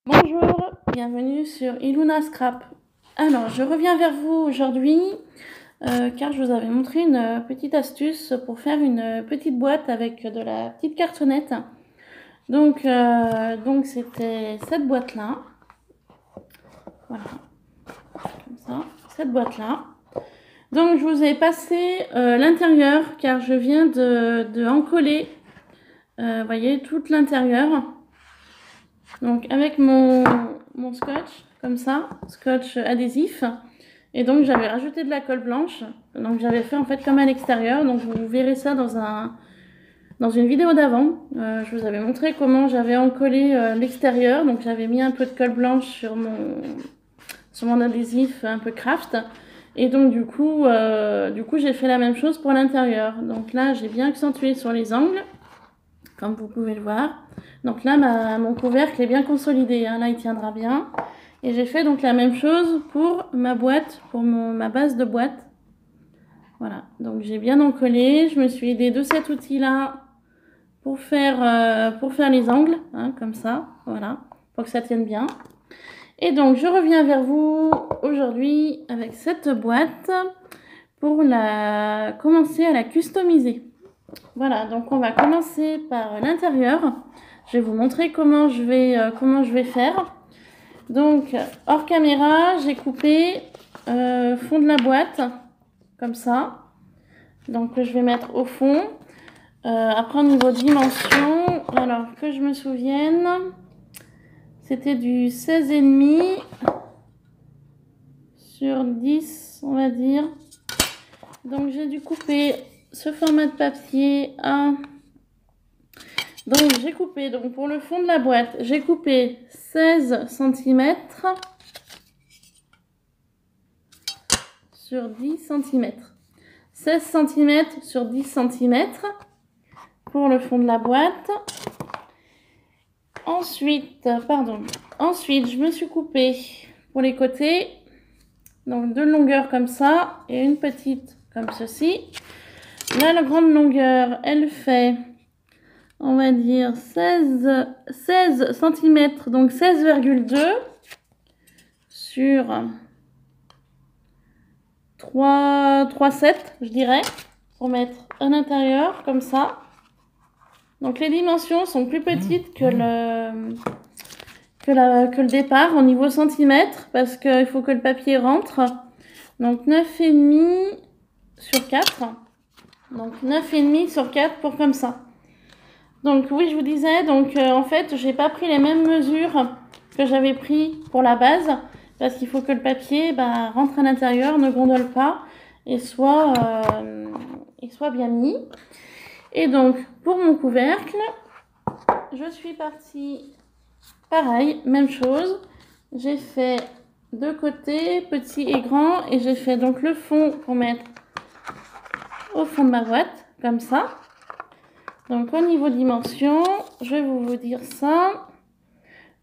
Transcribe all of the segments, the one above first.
Bonjour, bienvenue sur Iluna Scrap. Alors, je reviens vers vous aujourd'hui car je vous avais montré une petite astuce pour faire une petite boîte avec de la petite cartonnette. Donc c'était cette boîte-là. Voilà, comme ça, cette boîte-là. Donc, je vous ai passé l'intérieur car je viens de encoller, voyez, tout l'intérieur. Donc avec mon scotch, comme ça, scotch adhésif. Et donc j'avais rajouté de la colle blanche. Donc j'avais fait en fait comme à l'extérieur. Donc vous verrez ça dans une vidéo d'avant. Je vous avais montré comment j'avais encollé l'extérieur. Donc j'avais mis un peu de colle blanche sur mon adhésif un peu craft. Et donc du coup j'ai fait la même chose pour l'intérieur. Donc là j'ai bien accentué sur les angles, comme vous pouvez le voir. Donc là, mon couvercle est bien consolidé, hein. Là, il tiendra bien. Et j'ai fait donc la même chose pour ma boîte, pour ma base de boîte. Voilà, donc j'ai bien encollé. Je me suis aidée de cet outil-là pour faire les angles, hein, comme ça, voilà, pour que ça tienne bien. Et donc, je reviens vers vous aujourd'hui avec cette boîte pour commencer à la customiser. Voilà, donc on va commencer par l'intérieur. Je vais vous montrer comment je vais faire. Donc, hors caméra, j'ai coupé fond de la boîte, comme ça. Donc, je vais mettre au fond. Après, au niveau dimension, alors que je me souvienne, c'était du 16,5 sur 10, on va dire. Donc, j'ai dû couper ce format de papier à... Donc j'ai coupé, donc pour le fond de la boîte, j'ai coupé 16 cm sur 10 cm. 16 cm sur 10 cm pour le fond de la boîte. Ensuite, je me suis coupé pour les côtés, donc deux longueurs comme ça et une petite comme ceci. Là, la grande longueur, elle fait... on va dire 16 cm, donc 16,2 sur 3,7 je dirais, pour mettre à l'intérieur comme ça. Donc les dimensions sont plus petites que le départ au niveau centimètres, parce qu'il faut que le papier rentre. Donc 9,5 sur 4. Donc 9,5 sur 4 pour comme ça. Donc oui, je vous disais, donc en fait, j'ai pas pris les mêmes mesures que j'avais pris pour la base, parce qu'il faut que le papier rentre à l'intérieur, ne gondole pas et soit bien mis. Et donc pour mon couvercle, je suis partie pareil, même chose. J'ai fait deux côtés, petit et grand, et j'ai fait donc le fond pour mettre au fond de ma boîte, comme ça. Donc au niveau dimension, je vais vous dire ça.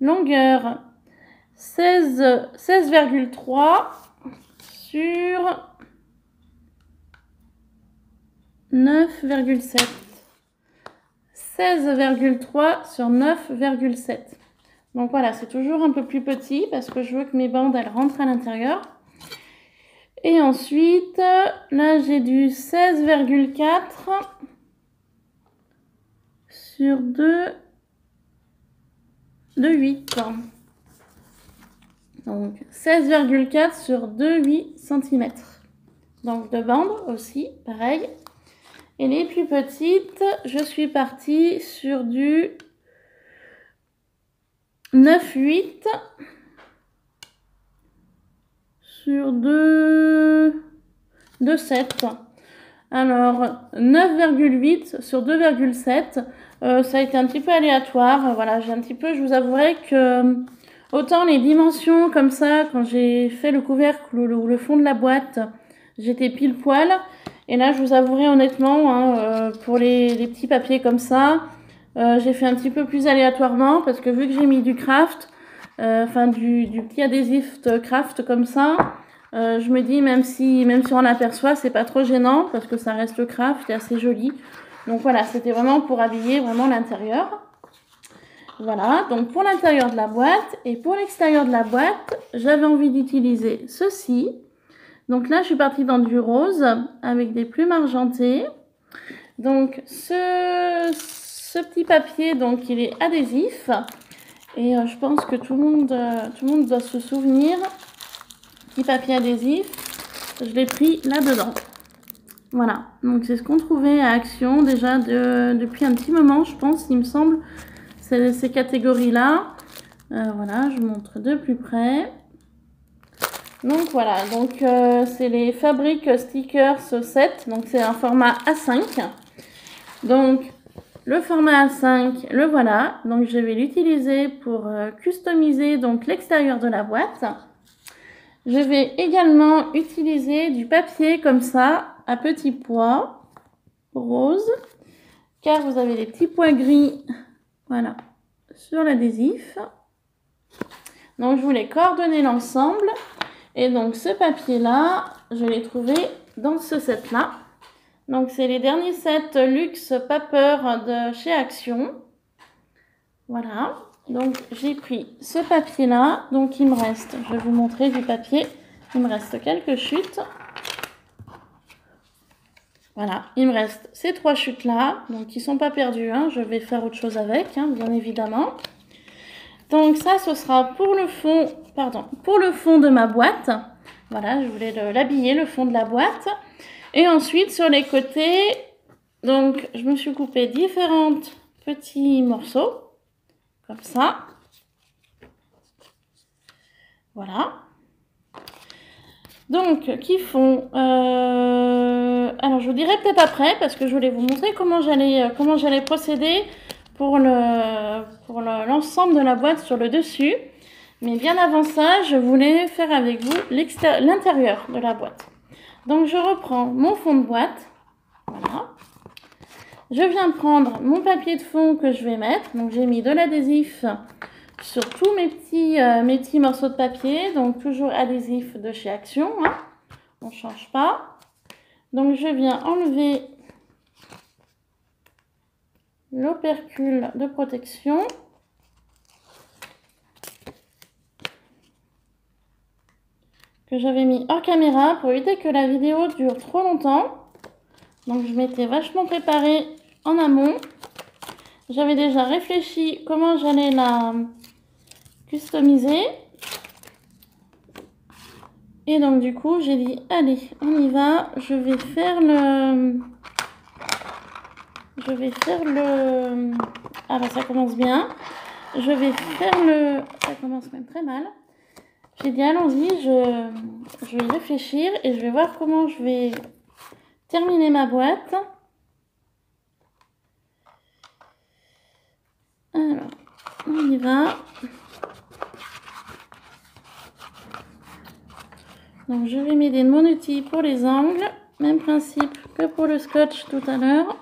Longueur 16,3 sur 9,7. 16,3 sur 9,7. Donc voilà, c'est toujours un peu plus petit parce que je veux que mes bandes elles rentrent à l'intérieur. Et ensuite, là j'ai du 16,4 sur 2,8. Donc 16,4 sur 2,8 cm. Donc de bandes aussi, pareil. Et les plus petites, je suis partie sur du 9,8 sur 2,7. Alors 9,8 sur 2,7. Ça a été un petit peu aléatoire. Voilà, je vous avouerai que autant les dimensions comme ça, quand j'ai fait le couvercle ou le fond de la boîte, j'étais pile poil. Et là, je vous avouerai honnêtement, hein, pour les petits papiers comme ça, j'ai fait un petit peu plus aléatoirement parce que vu que j'ai mis du craft, du petit adhésif de craft comme ça, je me dis même si on l'aperçoit, c'est pas trop gênant parce que ça reste craft et assez joli. Donc voilà, c'était vraiment pour habiller vraiment l'intérieur. Voilà, donc pour l'intérieur de la boîte et pour l'extérieur de la boîte, j'avais envie d'utiliser ceci. Donc là, je suis partie dans du rose avec des plumes argentées. Donc ce petit papier, donc il est adhésif. Et je pense que tout le monde doit se souvenir. Petit papier adhésif, je l'ai pris là-dedans. Voilà, donc c'est ce qu'on trouvait à Action déjà depuis un petit moment, je pense, il me semble. Ces catégories-là. Voilà, je vous montre de plus près. Donc voilà, donc c'est les Fabric Stickers 7, donc c'est un format A5. Donc le format A5, le voilà, donc je vais l'utiliser pour customiser donc l'extérieur de la boîte. Je vais également utiliser du papier comme ça, à petits pois, rose, car vous avez des petits pois gris, voilà, sur l'adhésif. Donc je voulais coordonner l'ensemble. Et donc ce papier-là, je l'ai trouvé dans ce set-là. Donc c'est les derniers sets Luxe Paper de chez Action. Voilà. Donc j'ai pris ce papier-là. Donc il me reste, je vais vous montrer du papier. Il me reste quelques chutes. Voilà, il me reste ces 3 chutes-là. Donc ils ne sont pas perdus, hein. Je vais faire autre chose avec, hein, bien évidemment. Donc ça, ce sera pour le fond, pour le fond de ma boîte. Voilà, je voulais l'habiller, le fond de la boîte. Et ensuite, sur les côtés, donc je me suis coupé différents petits morceaux, comme ça. Voilà. Donc, qui font... alors, je vous dirai peut-être après, parce que je voulais vous montrer comment j'allais procéder pour l'ensemble de la boîte sur le dessus. Mais bien avant ça, je voulais faire avec vous l'intérieur de la boîte. Donc je reprends mon fond de boîte. Voilà. Je viens prendre mon papier de fond que je vais mettre. Donc j'ai mis de l'adhésif sur tous mes petits morceaux de papier. Donc toujours adhésif de chez Action, hein. On ne change pas. Donc je viens enlever l'opercule de protection. Que j'avais mis hors caméra pour éviter que la vidéo dure trop longtemps. Donc je m'étais vachement préparée en amont. J'avais déjà réfléchi comment j'allais la customiser. Et donc du coup j'ai dit allez, on y va. Je vais faire le... Ah bah ça commence bien. Je vais faire le... Ça commence même très mal. J'ai dit allons-y, je vais y réfléchir et je vais voir comment je vais terminer ma boîte. Alors, on y va. Donc je vais m'aider de mon outil pour les angles. Même principe que pour le scotch tout à l'heure.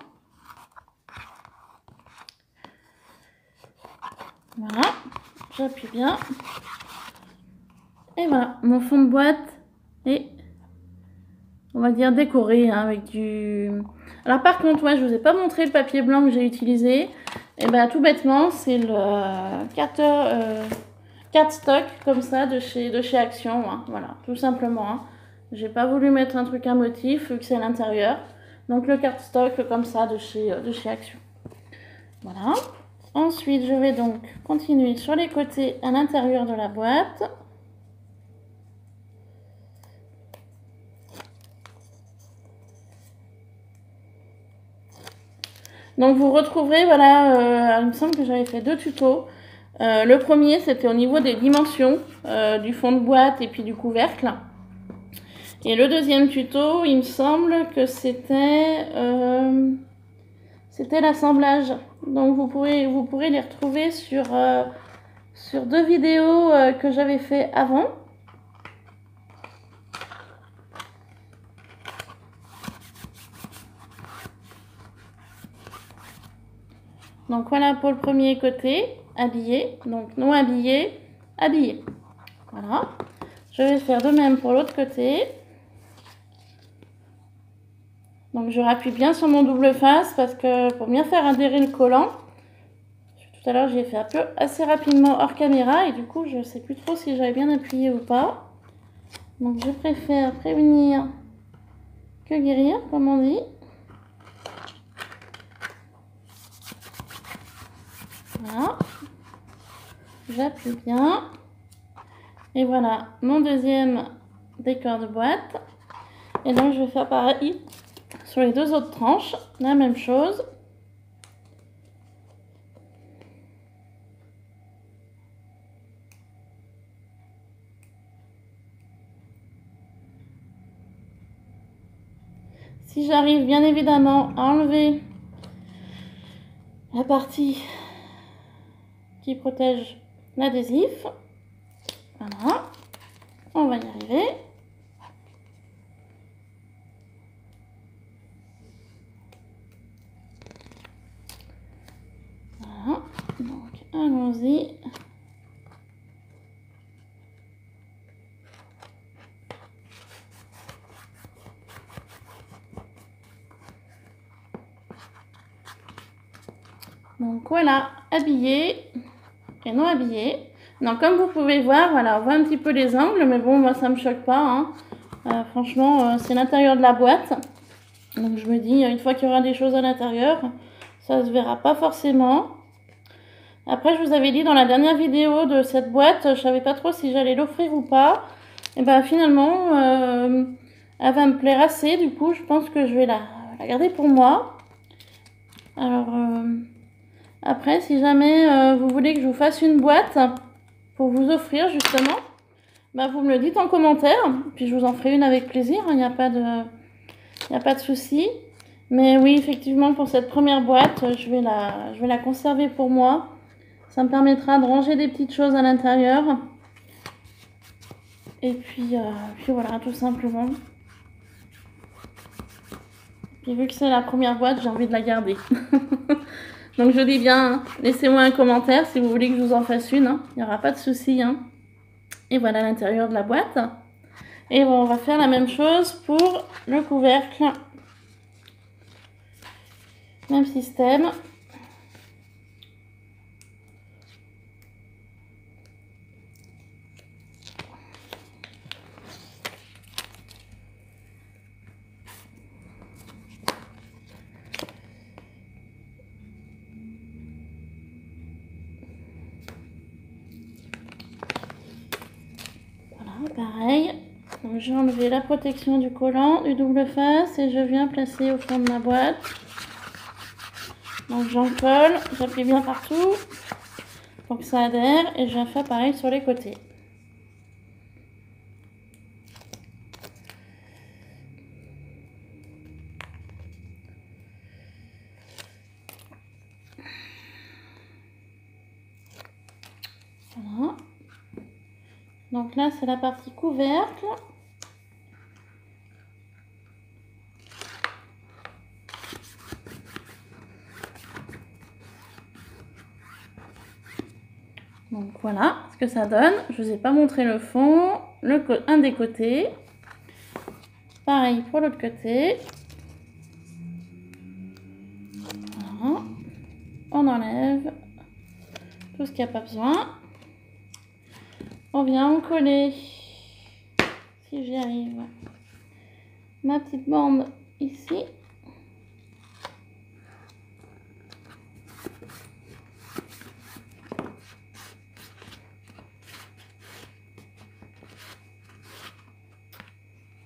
Voilà, j'appuie bien. Et voilà, mon fond de boîte est, on va dire, décoré, hein, avec du... Alors par contre, ouais, je vous ai pas montré le papier blanc que j'ai utilisé. Et bien tout bêtement, c'est le cardstock comme ça de chez Action, hein, voilà, tout simplement. Hein. J'ai pas voulu mettre un truc à motif vu que c'est à l'intérieur. Donc le cardstock comme ça de chez Action. Voilà. Ensuite, je vais donc continuer sur les côtés à l'intérieur de la boîte. Donc vous retrouverez, voilà, il me semble que j'avais fait 2 tutos. Le premier, c'était au niveau des dimensions du fond de boîte et puis du couvercle. Et le deuxième tuto, il me semble que c'était l'assemblage. Donc vous pourrez les retrouver sur 2 vidéos que j'avais fait avant. Donc voilà pour le premier côté, habillé. Donc non habillé, habillé. Voilà. Je vais faire de même pour l'autre côté. Donc je rappuie bien sur mon double face parce que pour bien faire adhérer le collant, je suis Tout à l'heure, j'ai fait assez rapidement hors caméra et du coup, je ne sais plus trop si j'avais bien appuyé ou pas. Donc, je préfère prévenir que guérir, comme on dit. Voilà. J'appuie bien. Et voilà, mon deuxième décor de boîte. Et donc, je vais faire pareil sur les deux autres tranches. La même chose. Si j'arrive bien évidemment à enlever la partie qui protège l'adhésif, voilà, on va y arriver. Voilà, donc allons-y. Donc voilà, habillé et non habillé. Donc comme vous pouvez voir, voilà, on voit un petit peu les angles, mais bon, moi ça me choque pas, hein. Franchement, c'est l'intérieur de la boîte. Donc je me dis, une fois qu'il y aura des choses à l'intérieur, ça se verra pas forcément. Après, je vous avais dit dans la dernière vidéo de cette boîte, je savais pas trop si j'allais l'offrir ou pas. Et ben finalement, elle va me plaire assez. Du coup, je pense que je vais la garder pour moi. Alors, après, si jamais vous voulez que je vous fasse une boîte pour vous offrir justement, bah, vous me le dites en commentaire. Puis je vous en ferai une avec plaisir. Il n'y a pas de souci. Mais oui, effectivement, pour cette première boîte, je vais la conserver pour moi. Ça me permettra de ranger des petites choses à l'intérieur. Et puis voilà, tout simplement. Puis vu que c'est la première boîte, j'ai envie de la garder. Donc je dis bien, laissez-moi un commentaire si vous voulez que je vous en fasse une. Hein. Il n'y aura pas de souci. Hein. Et voilà l'intérieur de la boîte. Et bon, on va faire la même chose pour le couvercle. Même système. Pareil, j'ai enlevé la protection du collant, du double face et je viens placer au fond de ma boîte. Donc j'en colle, j'appuie bien partout pour que ça adhère et je viens faire pareil sur les côtés. Voilà. Donc là, c'est la partie couvercle. Donc voilà ce que ça donne. Je ne vous ai pas montré le fond, un des côtés. Pareil pour l'autre côté. Voilà. On enlève tout ce qu'il n'y a pas besoin. On vient en coller, si j'y arrive, ma petite bande ici.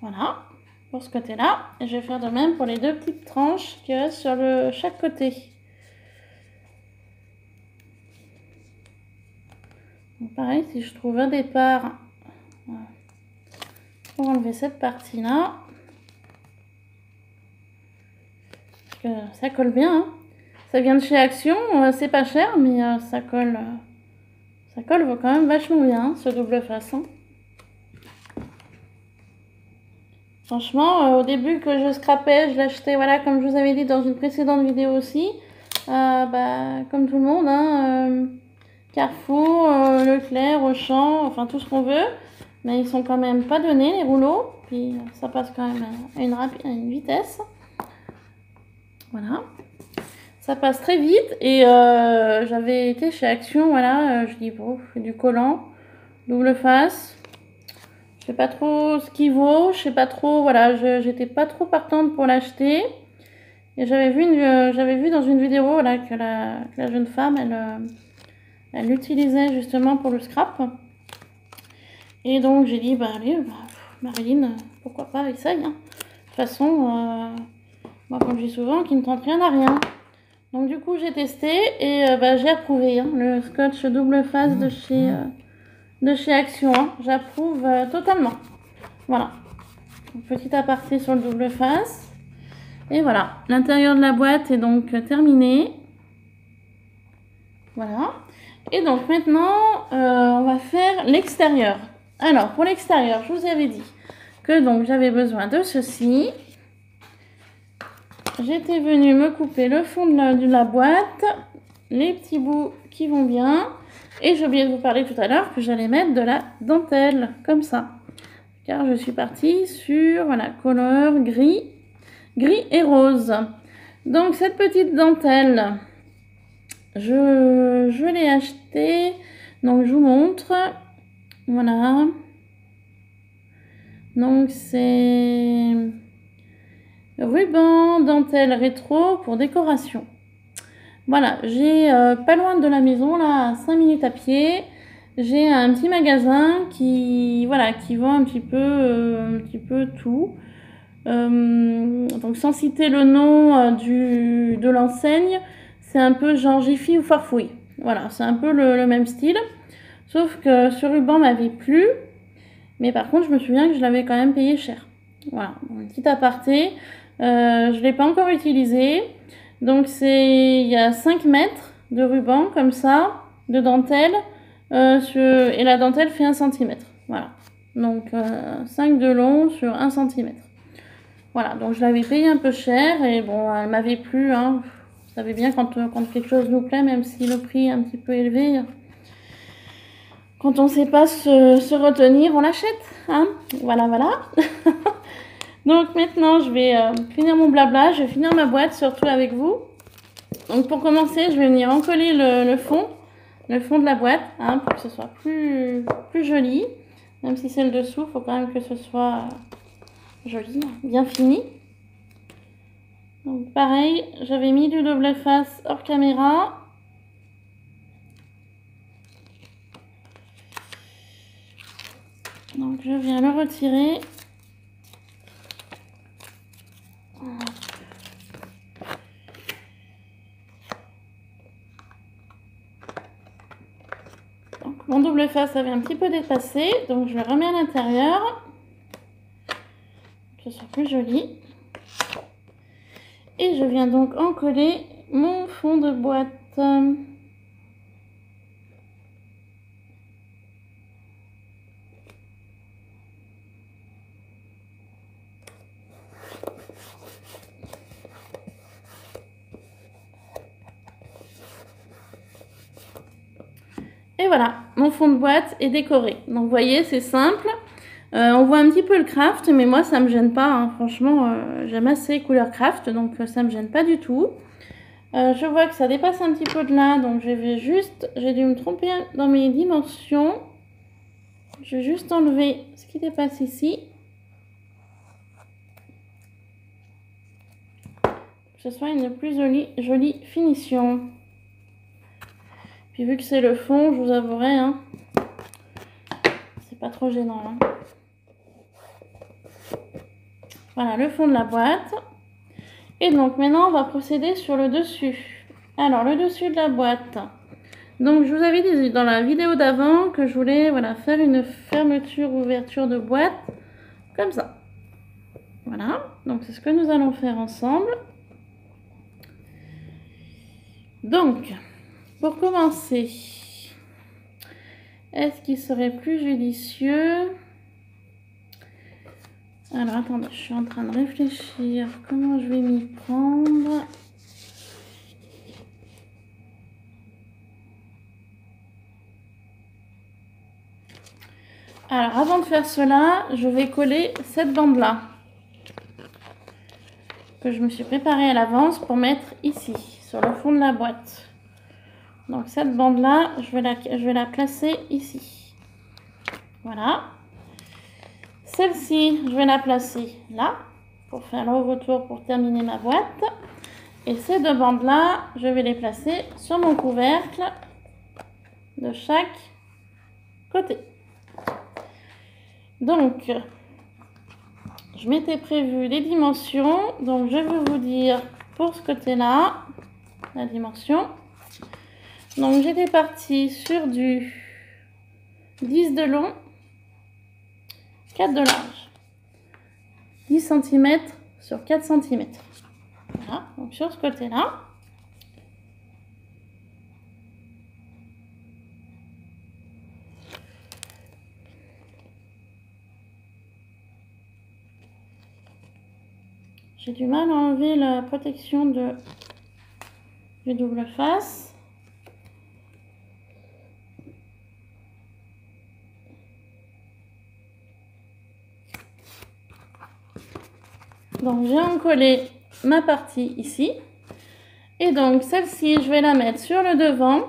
Voilà, pour ce côté-là. Et je vais faire de même pour les deux petites tranches qui restent sur chaque côté. Donc pareil, si je trouve un départ pour enlever cette partie-là. Parce que ça colle bien. Hein. Ça vient de chez Action, c'est pas cher, mais ça colle quand même vachement bien, hein, ce double face. Hein. Franchement, au début que je scrapais, je l'achetais, voilà, comme je vous avais dit dans une précédente vidéo aussi. Comme tout le monde, hein, Carrefour, Leclerc, Auchan, enfin tout ce qu'on veut. Mais ils sont quand même pas donnés, les rouleaux. Puis ça passe quand même à une vitesse. Voilà. ça passe très vite. Et j'avais été chez Action, voilà, je dis bon, je fais du collant, double face. Je sais pas trop ce qu'il vaut, je sais pas trop, voilà, j'étais pas trop partante pour l'acheter. Et j'avais vu dans une vidéo voilà, que la jeune femme, elle l'utilisait justement pour le scrap. Et donc j'ai dit, bah allez, Marilyn, pourquoi pas, essaye. Hein. De toute façon, moi comme je dis souvent, qui ne tente rien à rien. Donc du coup j'ai testé et j'ai approuvé hein, le scotch double face de chez Action. Hein. J'approuve totalement. Voilà. Petit aparté sur le double face. Et voilà. L'intérieur de la boîte est donc terminé. Voilà. Et donc maintenant, on va faire l'extérieur. Alors pour l'extérieur, je vous avais dit que donc j'avais besoin de ceci. J'étais venue me couper le fond de la boîte, les petits bouts qui vont bien. Et j'ai oublié de vous parler tout à l'heure que j'allais mettre de la dentelle, comme ça. Car je suis partie sur la couleur gris et rose. Donc cette petite dentelle, je l'ai achetée. Donc je vous montre. Voilà. Donc c'est ruban dentelle rétro pour décoration. Voilà, j'ai pas loin de la maison, là, à 5 minutes à pied, j'ai un petit magasin qui vend un petit peu tout. Donc sans citer le nom de l'enseigne, c'est un peu genre Jiffy ou Farfouille. Voilà, c'est un peu le même style. Sauf que ce ruban m'avait plu. Mais par contre, je me souviens que je l'avais quand même payé cher. Voilà, un petit aparté. Je ne l'ai pas encore utilisé. Donc il y a 5 mètres de ruban comme ça, de dentelle. Et la dentelle fait 1 cm. Voilà. Donc 5 de long sur 1 cm. Voilà, donc je l'avais payé un peu cher. Et bon, elle m'avait plu. Hein. Vous savez bien quand quelque chose nous plaît, même si le prix est un petit peu élevé. Quand on ne sait pas se retenir, on l'achète. Hein, voilà. Donc maintenant, je vais finir mon blabla. Je vais finir ma boîte, surtout avec vous. Donc pour commencer, je vais venir encoller le fond de la boîte, hein, pour que ce soit plus joli. Même si c'est le dessous, il faut quand même que ce soit joli, bien fini. Donc pareil, j'avais mis du double face hors caméra. Donc je viens le retirer. Donc mon double face avait un petit peu dépassé, donc je le remets à l'intérieur. Que ce soit plus joli. Et je viens donc encoller mon fond de boîte. Et voilà, mon fond de boîte est décoré. Donc vous voyez, c'est simple. On voit un petit peu le craft, mais moi ça me gêne pas. Hein. Franchement, j'aime assez couleur craft, donc ça me gêne pas du tout. Je vois que ça dépasse un petit peu de là, donc j'ai dû me tromper dans mes dimensions. Je vais juste enlever ce qui dépasse ici. Que ce soit une plus jolie finition. Puis vu que c'est le fond, je vous avouerai, hein, c'est pas trop gênant. Hein. Voilà le fond de la boîte. Et donc maintenant, on va procéder sur le dessus. Alors, le dessus de la boîte. Donc, je vous avais dit dans la vidéo d'avant que je voulais faire une fermeture-ouverture de boîte comme ça. Voilà, donc c'est ce que nous allons faire ensemble. Donc, pour commencer, est-ce qu'il serait plus judicieux? Alors, attendez, je suis en train de réfléchir comment je vais m'y prendre. Alors, avant de faire cela, je vais coller cette bande-là que je me suis préparée à l'avance pour mettre ici, sur le fond de la boîte. Donc cette bande-là, je vais la placer ici. Voilà. Celle-ci, je vais la placer là, pour faire le retour pour terminer ma boîte. Et ces deux bandes-là, je vais les placer sur mon couvercle de chaque côté. Donc, je m'étais prévu les dimensions. Donc, je vais vous dire pour ce côté-là, la dimension. Donc, j'étais partie sur du 10 de long, 4 de large. 10 cm sur 4 cm. Voilà, donc sur ce côté-là. J'ai du mal à enlever la protection du double face. Donc j'ai encollé ma partie ici. Et donc celle-ci, je vais la mettre sur le devant.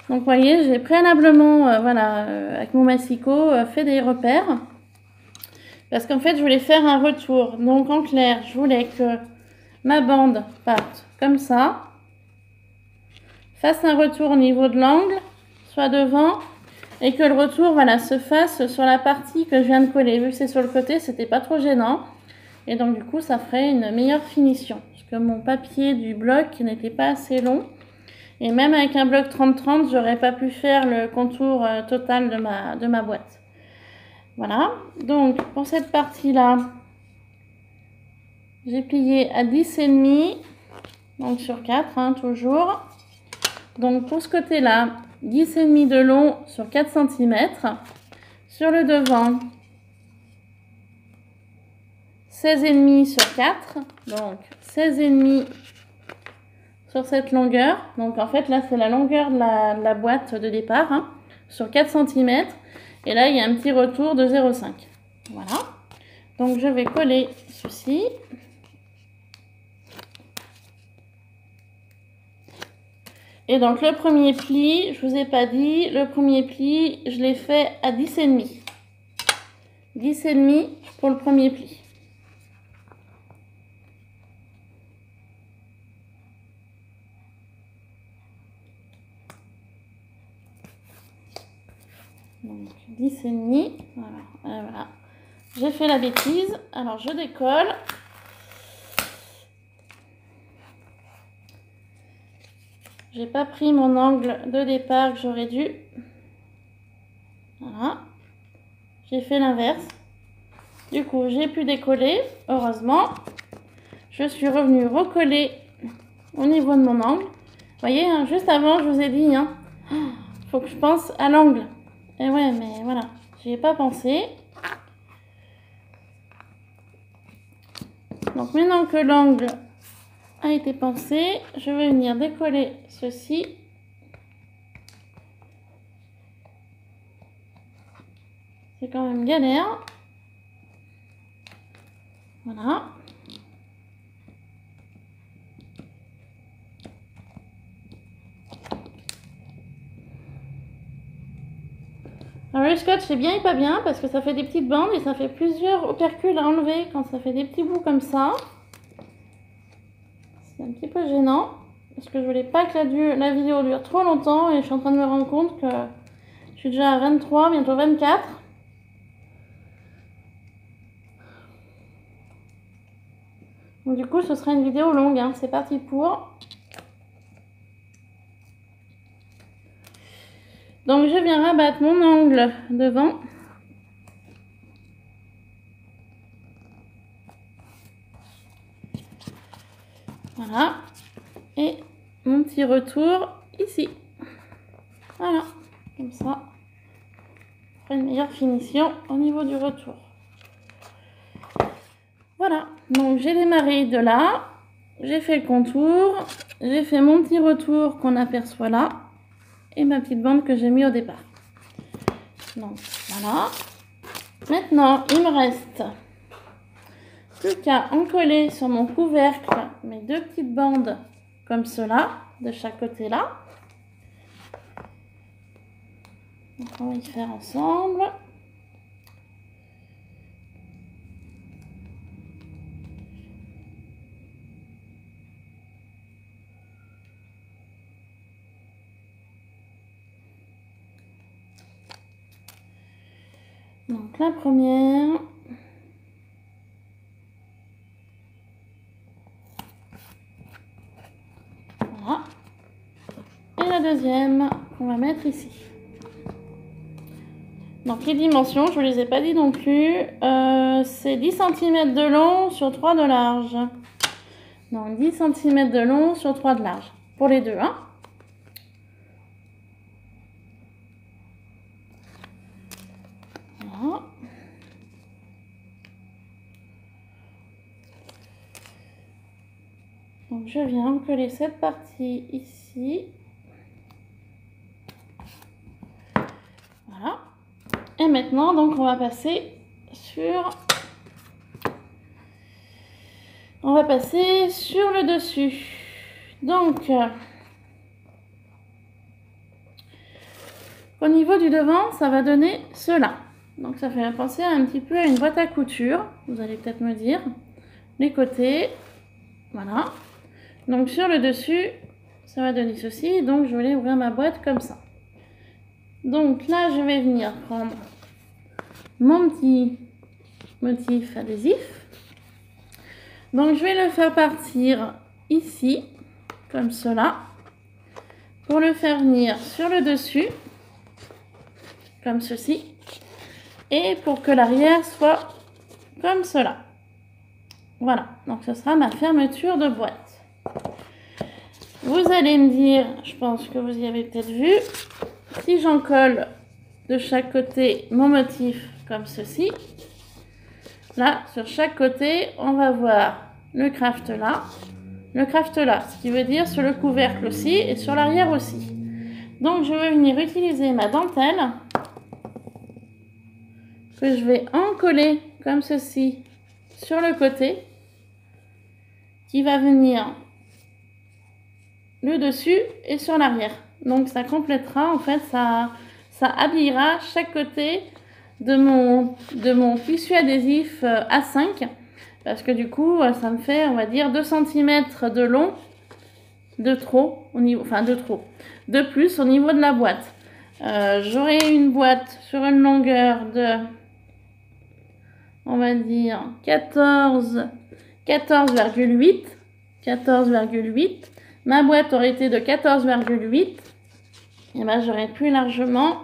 Donc vous voyez, j'ai préalablement, avec mon massicot, fait des repères. Parce qu'en fait, je voulais faire un retour. Donc en clair, je voulais que ma bande parte comme ça. Fasse un retour au niveau de l'angle, soit devant. Et que le retour, se fasse sur la partie que je viens de coller. Vu que c'est sur le côté, c'était pas trop gênant. Et donc du coup, ça ferait une meilleure finition. Parce que mon papier du bloc n'était pas assez long. Et même avec un bloc 30-30, j'aurais pas pu faire le contour total de ma boîte. Voilà. Donc pour cette partie-là, j'ai plié à 10,5. Donc sur 4, toujours. Donc pour ce côté-là, 10,5 de long sur 4 cm. Sur le devant, 16,5 sur 4, donc 16,5 sur cette longueur. Donc en fait là c'est la longueur de la boîte de départ, sur 4 cm. Et là il y a un petit retour de 0,5. Voilà. Donc je vais coller ceci. Et donc le premier pli, je vous ai pas dit, le premier pli je l'ai fait à 10,5. 10,5 pour le premier pli. Donc 10,5, voilà. J'ai fait la bêtise, alors je décolle. J'ai pas pris mon angle de départ que j'aurais dû. Voilà. J'ai fait l'inverse. Du coup, j'ai pu décoller, heureusement. Je suis revenue recoller au niveau de mon angle. Vous voyez, juste avant, je vous ai dit, faut que je pense à l'angle. Et ouais, mais voilà, j'y ai pas pensé. Donc maintenant que l'angle a été pensé, je vais venir décoller ceci. C'est quand même galère. Voilà. Alors le scotch c'est bien et pas bien parce que ça fait des petites bandes et ça fait plusieurs opercules à enlever quand ça fait des petits bouts comme ça. C'est un petit peu gênant parce que je voulais pas que la vidéo dure trop longtemps et je suis en train de me rendre compte que je suis déjà à 23, bientôt 24. Donc du coup ce sera une vidéo longue, c'est parti pour. Donc je viens rabattre mon angle devant. Voilà. Et mon petit retour ici. Voilà. Comme ça. On fera une meilleure finition au niveau du retour. Voilà. Donc j'ai démarré de là. J'ai fait le contour. J'ai fait mon petit retour qu'on aperçoit là. Et ma petite bande que j'ai mis au départ. Donc voilà. Maintenant, il me reste plus qu'à encoller sur mon couvercle mes deux petites bandes comme cela. de chaque côté là. Donc on va y faire ensemble. Donc la première. Voilà. Et la deuxième, on va mettre ici. Donc les dimensions, je ne vous les ai pas dit non plus. C'est 10 cm de long sur 3 de large. Donc 10 cm de long sur 3 de large. Pour les deux, hein. Voilà. Donc je viens coller cette partie ici. Voilà. Et maintenant, donc on va passer sur le dessus. Donc au niveau du devant, ça va donner cela. Donc ça fait penser un petit peu à une boîte à couture. Vous allez peut-être me dire. Les côtés, voilà. Donc sur le dessus, ça va donner ceci. Donc je vais ouvrir ma boîte comme ça. Donc là, je vais venir prendre mon petit motif adhésif. Donc je vais le faire partir ici, comme cela, pour le faire venir sur le dessus, comme ceci, et pour que l'arrière soit comme cela. Voilà, donc ce sera ma fermeture de boîte. Vous allez me dire, je pense que vous y avez peut-être vu, si j'en colle de chaque côté mon motif comme ceci, là, sur chaque côté, on va voir le craft là, ce qui veut dire sur le couvercle aussi et sur l'arrière aussi. Donc, je vais venir utiliser ma dentelle que je vais encoller comme ceci sur le côté, qui va venir le dessus et sur l'arrière. Donc, ça complétera, en fait, ça habillera chaque côté de mon tissu adhésif A5, parce que du coup ça me fait, on va dire, 2 cm de long de trop au niveau, enfin de plus au niveau de la boîte. J'aurai une boîte sur une longueur de, on va dire, 14,8. Ma boîte aurait été de 14,8. Et ben j'aurais pu largement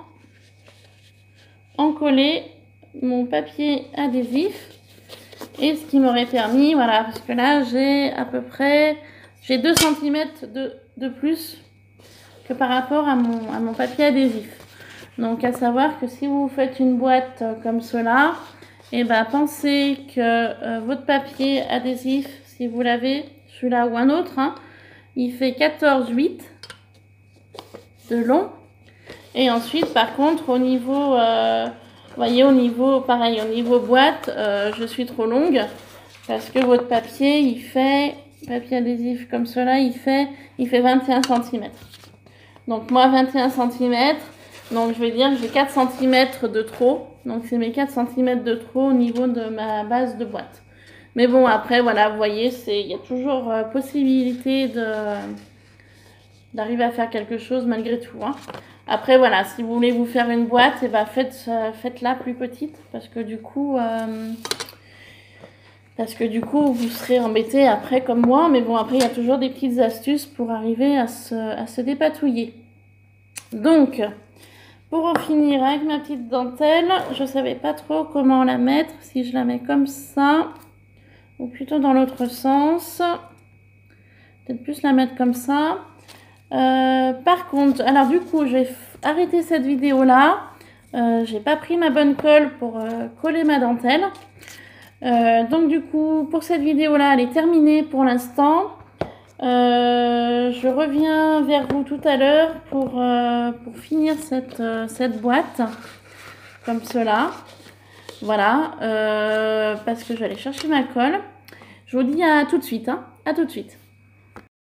encoller mon papier adhésif, et ce qui m'aurait permis, voilà, parce que là j'ai à peu près 2 cm de plus que par rapport à mon papier adhésif. Donc à savoir que si vous faites une boîte comme cela, et ben pensez que votre papier adhésif, si vous l'avez, celui-là ou un autre, hein, il fait 14,8 de long. Et ensuite, par contre, au niveau, voyez, au niveau boîte, je suis trop longue, parce que votre papier, papier adhésif comme cela, il fait 21 cm. Donc moi, 21 cm, donc je vais dire que j'ai 4 cm de trop. Donc c'est mes 4 cm de trop au niveau de ma base de boîte. Mais bon, après, voilà, vous voyez, il y a toujours possibilité d'arriver à faire quelque chose malgré tout, hein. Après, voilà, si vous voulez vous faire une boîte, et ben faites-la plus petite, parce que du coup, vous serez embêté après comme moi. Mais bon, après, il y a toujours des petites astuces pour arriver à se dépatouiller. Donc, pour en finir avec ma petite dentelle, je ne savais pas trop comment la mettre, si je la mets comme ça, ou plutôt dans l'autre sens. Peut-être plus la mettre comme ça. Par contre, alors du coup, je vais arrêter cette vidéo là. J'ai pas pris ma bonne colle pour coller ma dentelle. Donc du coup, pour cette vidéo là, elle est terminée pour l'instant. Je reviens vers vous tout à l'heure pour finir cette boîte comme cela. Voilà, parce que je vais aller chercher ma colle. Je vous dis à tout de suite, hein. À tout de suite.